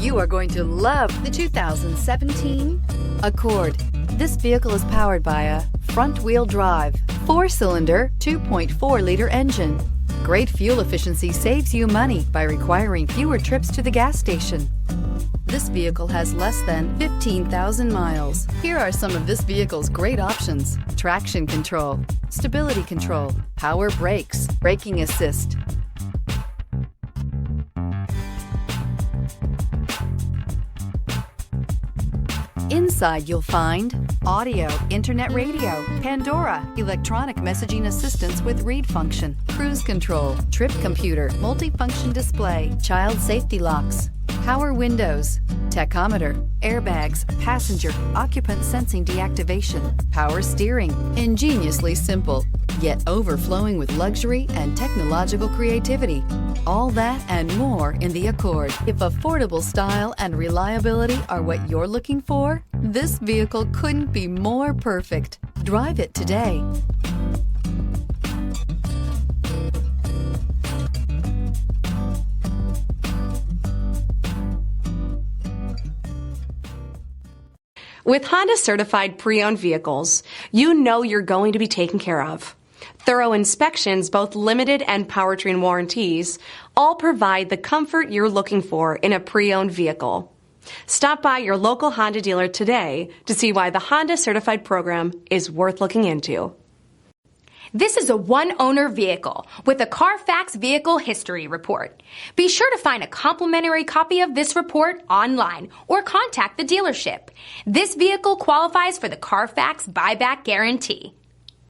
You are going to love the 2017 Accord. This vehicle is powered by a front-wheel drive, 4-cylinder, 2.4-liter engine. Great fuel efficiency saves you money by requiring fewer trips to the gas station. This vehicle has less than 15,000 miles. Here are some of this vehicle's great options: traction control, stability control, power brakes, braking assist. Inside you'll find audio, internet radio, Pandora, electronic messaging assistance with read function, cruise control, trip computer, multifunction display, child safety locks, power windows, tachometer, airbags, passenger, occupant sensing deactivation, power steering. Ingeniously simple, yet overflowing with luxury and technological creativity. All that and more in the Accord. If affordable style and reliability are what you're looking for, this vehicle couldn't be more perfect. Drive it today. With Honda certified pre-owned vehicles, you know you're going to be taken care of. Thorough inspections, both limited and powertrain warranties, all provide the comfort you're looking for in a pre-owned vehicle. Stop by your local Honda dealer today to see why the Honda certified program is worth looking into. This is a one-owner vehicle with a Carfax Vehicle History Report. Be sure to find a complimentary copy of this report online or contact the dealership. This vehicle qualifies for the Carfax Buyback Guarantee.